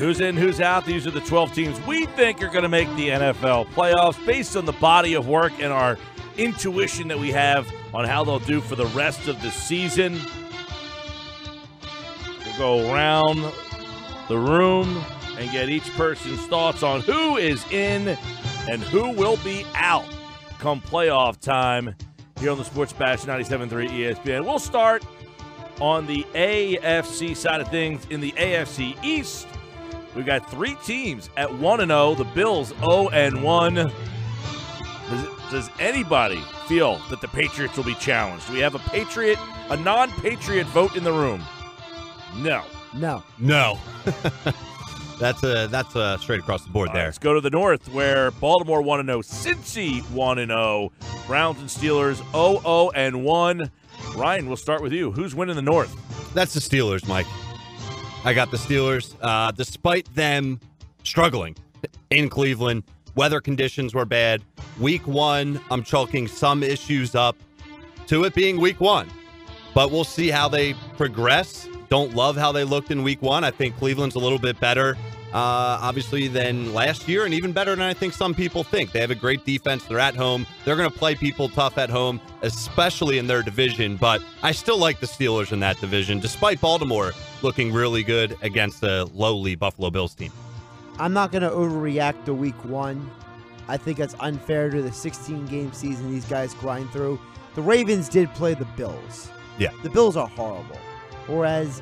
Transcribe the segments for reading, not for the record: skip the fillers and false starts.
Who's in, who's out? These are the 12 teams we think are going to make the NFL playoffs based on the body of work and our intuition that we have on how they'll do for the rest of the season. We'll go around the room and get each person's thoughts on who is in and who will be out come playoff time here on the Sports Bash 97.3 ESPN. We'll start on the AFC side of things. In the AFC East, we've got three teams at 1-0. The Bills 0-1. Does anybody feel that the Patriots will be challenged? Do we have a non-Patriot vote in the room? No. That's straight across the board there. Let's go to the North, where Baltimore 1-0, Cincy 1-0, Browns and Steelers 0-1. Ryan, we'll start with you. Who's winning the North? That's the Steelers, Mike. I got the Steelers. Despite them struggling in Cleveland, weather conditions were bad. Week 1, I'm chalking some issues up to it being Week 1. But we'll see how they progress. Don't love how they looked in Week 1. I think Cleveland's a little bit better, obviously, than last year, and even better than I think some people think. They have a great defense. They're at home. They're going to play people tough at home, especially in their division. But I still like the Steelers in that division, despite Baltimore looking really good against the lowly Buffalo Bills team. I'm not going to overreact to Week 1. I think that's unfair to the 16-game season these guys grind through. The Ravens did play the Bills. Yeah. The Bills are horrible. Whereas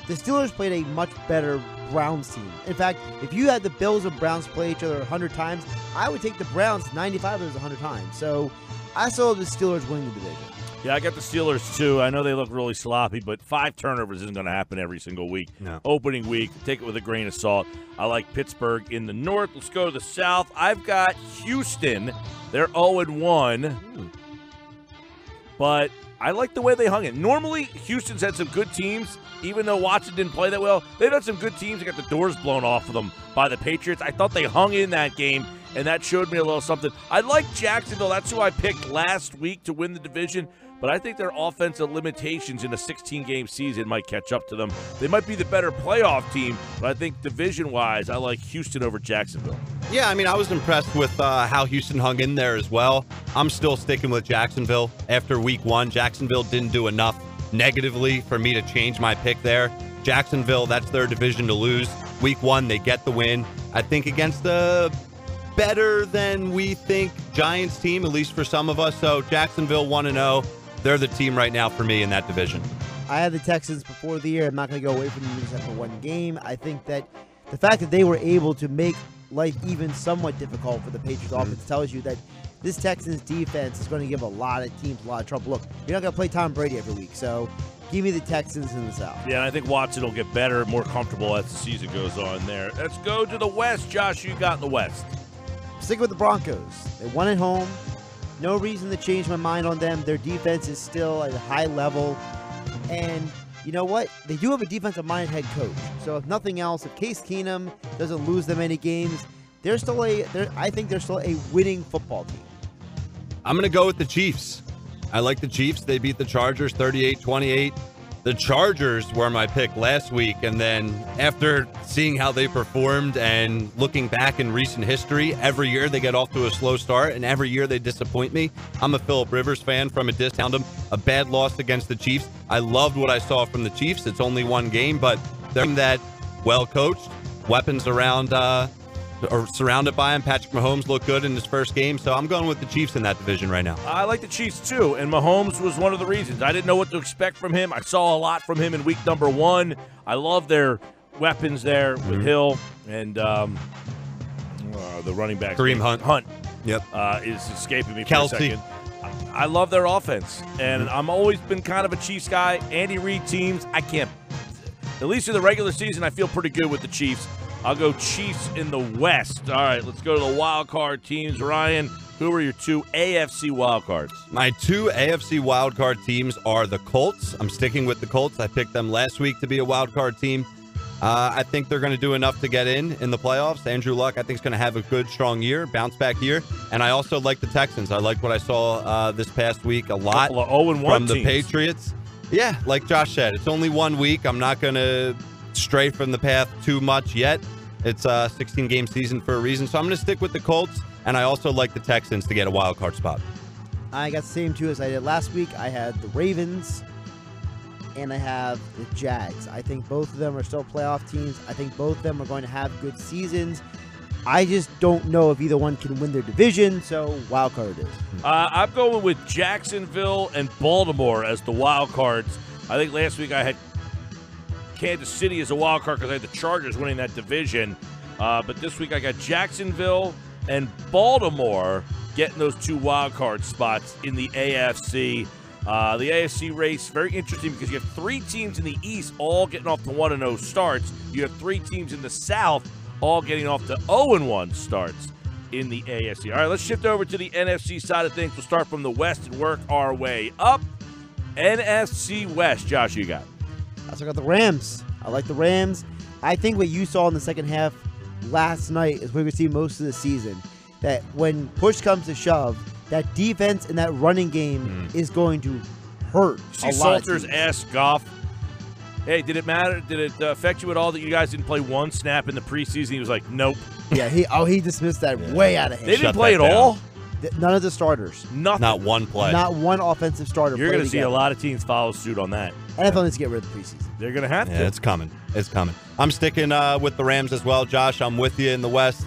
the Steelers played a much better Browns team. In fact, if you had the Bills and Browns play each other 100 times, I would take the Browns 95 of those 100 times. So I saw the Steelers winning the division. Yeah, I got the Steelers, too. I know they look really sloppy, but 5 turnovers isn't going to happen every single week. No. Opening week, take it with a grain of salt. I like Pittsburgh in the North. Let's go to the South. I've got Houston. They're 0-1. But I like the way they hung it. Normally, Houston's had some good teams, even though Watson didn't play that well. They've had some good teams that got the doors blown off of them by the Patriots. I thought they hung in that game, and that showed me a little something. I like Jacksonville. That's who I picked last week to win the division, but I think their offensive limitations in a 16-game season might catch up to them. They might be the better playoff team, but I think division-wise, I like Houston over Jacksonville. Yeah, I mean, I was impressed with how Houston hung in there as well. I'm still sticking with Jacksonville. After Week 1, Jacksonville didn't do enough negatively for me to change my pick there. Jacksonville, that's their division to lose. Week 1, they get the win. I think against a better than we think Giants team, at least for some of us. So Jacksonville 1-0. They're the team right now for me in that division. I had the Texans before the year. I'm not going to go away from them except for one game. I think that the fact that they were able to make life even somewhat difficult for the Patriots offense tells you that this Texans defense is going to give a lot of teams a lot of trouble. Look, you're not going to play Tom Brady every week, so give me the Texans in the South. Yeah, and I think Watson will get better, more comfortable as the season goes on there. Let's go to the West. Josh, you got in the West. Stick with the Broncos. They won at home. No reason to change my mind on them. Their defense is still at a high level. And you know what? They do have a defensive-minded head coach. So if nothing else, if Case Keenum doesn't lose them any games, I think they're still a winning football team. I'm going to go with the Chiefs. I like the Chiefs. They beat the Chargers 38-28. The Chargers were my pick last week, and then after seeing how they performed and looking back in recent history, every year they get off to a slow start, and every year they disappoint me. I'm a Phillip Rivers fan from a distance. A bad loss against the Chiefs. I loved what I saw from the Chiefs. It's only one game, but they're that well-coached, weapons around or surrounded by him. Patrick Mahomes looked good in his first game, so I'm going with the Chiefs in that division right now. I like the Chiefs too, and Mahomes was one of the reasons. I didn't know what to expect from him. I saw a lot from him in week number 1. I love their weapons there with Hill and the running back. Kareem Hunt. Yep. Is escaping me for Kelsey. a second. I love their offense, and I'm always been kind of a Chiefs guy. Andy Reid teams, I can't. At least in the regular season, I feel pretty good with the Chiefs. I'll go Chiefs in the West. All right, let's go to the wild card teams. Ryan, who are your 2 AFC wild cards? My 2 AFC wild card teams are the Colts. I'm sticking with the Colts. I picked them last week to be a wild card team. I think they're going to do enough to get in the playoffs. Andrew Luck, I think, is going to have a good, strong year, bounce back year. And I also like the Texans. I liked what I saw this past week a lot from the Patriots. Yeah, like Josh said, it's only 1 week. I'm not going to stray from the path too much yet. It's a 16-game season for a reason. So I'm going to stick with the Colts, and I also like the Texans to get a wild card spot. I got the same two as I did last week. I had the Ravens, and I have the Jags. I think both of them are still playoff teams. I think both of them are going to have good seasons. I just don't know if either one can win their division, so wild card it is. I'm going with Jacksonville and Baltimore as the wild cards. I think last week I had Kansas City as a wild card because I had the Chargers winning that division. But this week I got Jacksonville and Baltimore getting those 2 wild card spots in the AFC. The AFC race, very interesting because you have 3 teams in the East all getting off to 1-0 starts. You have 3 teams in the South all getting off to 0-1 starts in the AFC. All right, let's shift over to the NFC side of things. We'll start from the West and work our way up. NFC West, Josh, you got? I also got the Rams. I like the Rams. I think what you saw in the second half last night is what we're going to see most of the season. That when push comes to shove, that defense and that running game is going to hurt a lot. Salters asked Goff, hey, did it matter? Did it affect you at all that you guys didn't play one snap in the preseason? He was like, nope. Yeah, he dismissed that way out of hand. They didn't play at all? None of the starters. Nothing. Not one play. Not one offensive starter. You're going to see a lot of teams follow suit on that. NFL needs to get rid of the preseason. They're going to have to. Yeah, it's coming. It's coming. I'm sticking with the Rams as well, Josh. I'm with you in the West.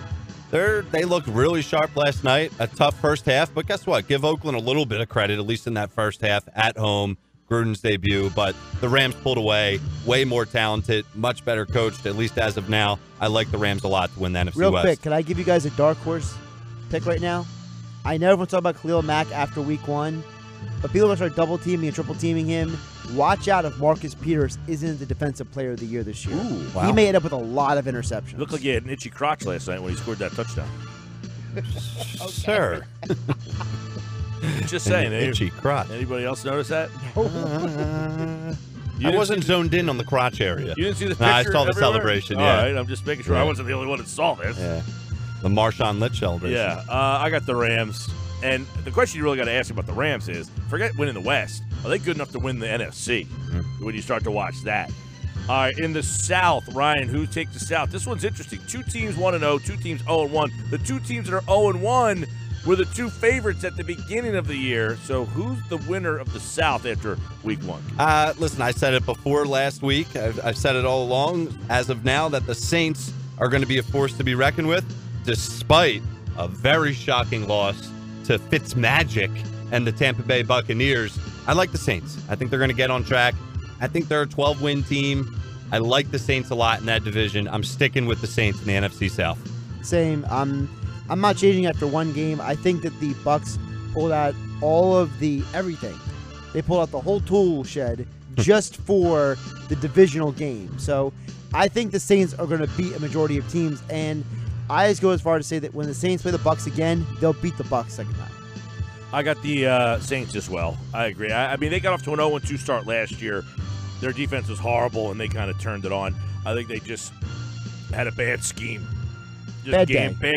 They looked really sharp last night. A tough first half, but guess what? Give Oakland a little bit of credit, at least in that first half at home. Gruden's debut, but the Rams pulled away. Way more talented, much better coached, at least as of now. I like the Rams a lot to win the NFC Real West. quick, can I give you guys a dark horse pick right now? I know everyone's talking about Khalil Mack after week 1, but people are going to start double teaming and triple teaming him. Watch out if Marcus Peters isn't the defensive player of the year this year. Ooh, wow. He may end up with a lot of interceptions. Looked like he had an itchy crotch last night when he scored that touchdown. Sure. Just saying. Itchy crotch. Anybody else notice that? I wasn't zoned in on the crotch area. You didn't see the picture? Nah, I saw the everywhere? celebration, All yeah. right, I'm just making sure I wasn't the only one that saw this. Yeah. The Marshawn Lynch celebration. Yeah, I got the Rams. And the question you really got to ask about the Rams is, forget winning the West. Are they good enough to win the NFC when you start to watch that? All right, in the South, Ryan, who takes the South? This one's interesting. 2 teams 1-0, 2 teams 0-1. The 2 teams that are 0-1 were the 2 favorites at the beginning of the year. So who's the winner of the South after week 1? Listen, I said it before last week. I've said it all along as of now that the Saints are going to be a force to be reckoned with, despite a very shocking loss to Fitzmagic and the Tampa Bay Buccaneers. I like the Saints. I think they're going to get on track. I think they're a 12-win team. I like the Saints a lot in that division. I'm sticking with the Saints in the NFC South. Same. I'm not changing after one game. I think that the Bucs pulled out all of the everything. They pulled out the whole tool shed just for the divisional game. So I think the Saints are going to beat a majority of teams, and I just go as far to say that when the Saints play the Bucs again, they'll beat the Bucs second time. I got the Saints as well. I agree. I mean, they got off to an 0-2 start last year. Their defense was horrible, and they kind of turned it on. I think they just had a bad scheme. Just bad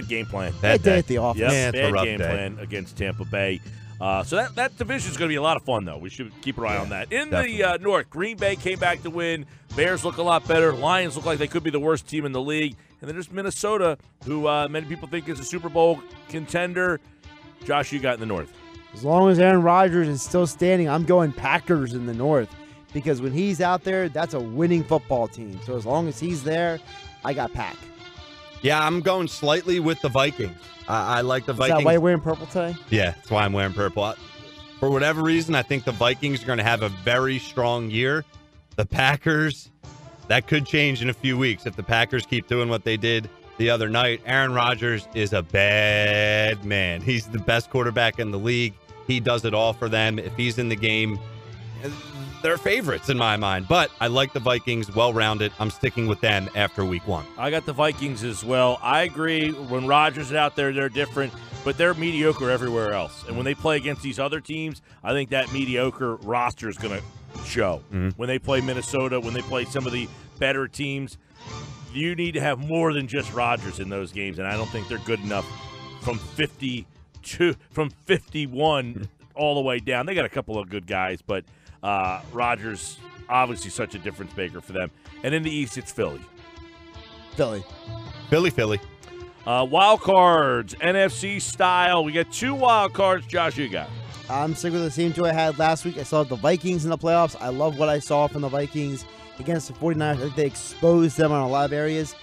game plan. Bad day at the office. Yep, Yeah, it's a bad rough game day. plan against Tampa Bay. So that division is going to be a lot of fun, though. We should keep our eye on that. In the North, Green Bay came back to win. Bears look a lot better. Lions look like they could be the worst team in the league. And then there's Minnesota, who many people think is a Super Bowl contender. Josh, you got in the North. As long as Aaron Rodgers is still standing, I'm going Packers in the North. Because when he's out there, that's a winning football team. So as long as he's there, I got Pack. Yeah, I'm going slightly with the Vikings. I like the Vikings. Is that why you're wearing purple today? Yeah, that's why I'm wearing purple. For whatever reason, I think the Vikings are going to have a very strong year. The Packers, that could change in a few weeks if the Packers keep doing what they did the other night. Aaron Rodgers is a bad man. He's the best quarterback in the league. He does it all for them. If he's in the game, they're favorites in my mind. But I like the Vikings, well-rounded. I'm sticking with them after week 1. I got the Vikings as well. I agree. When Rodgers is out there, they're different, but they're mediocre everywhere else. And when they play against these other teams, I think that mediocre roster is going to show. When they play Minnesota, when they play some of the better teams, you need to have more than just Rodgers in those games, and I don't think they're good enough from 51 all the way down. They got a couple of good guys, but Rodgers obviously such a difference maker for them. And in the East, it's Philly. Philly. Philly. Wild cards, NFC style. We got 2 wild cards. Josh, you got? I'm sticking with the same 2 I had last week. I saw the Vikings in the playoffs. I love what I saw from the Vikings against the 49ers. I think they exposed them on a lot of areas.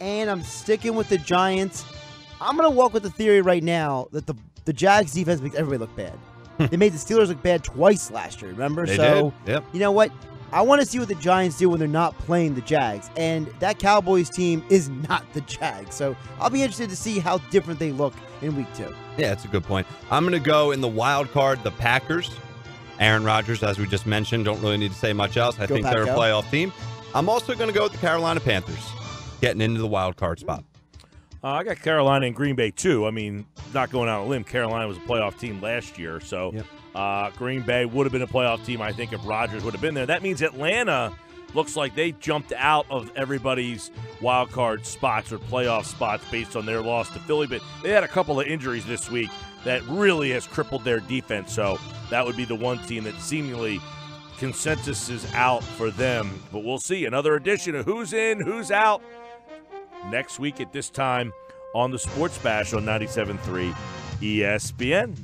And I'm sticking with the Giants. I'm going to walk with the theory right now that the Jags defense makes everybody look bad. They made the Steelers look bad twice last year, remember? They did. Yep. You know what? I want to see what the Giants do when they're not playing the Jags. And that Cowboys team is not the Jags. So I'll be interested to see how different they look in week 2. Yeah, that's a good point. I'm going to go in the wild card, the Packers. Aaron Rodgers, as we just mentioned, don't really need to say much else. I think they're a playoff team. I'm also going to go with the Carolina Panthers, getting into the wild card spot. I got Carolina and Green Bay, too. I mean, not going out on a limb. Carolina was a playoff team last year, so Green Bay would have been a playoff team, I think, if Rodgers would have been there. That means Atlanta looks like they jumped out of everybody's wild card spots or playoff spots based on their loss to Philly, but they had a couple of injuries this week that really has crippled their defense, so that would be the one team that seemingly consensus is out for them. But we'll see. Another edition of Who's In, Who's Out next week at this time on the Sports Bash on 97.3 ESPN.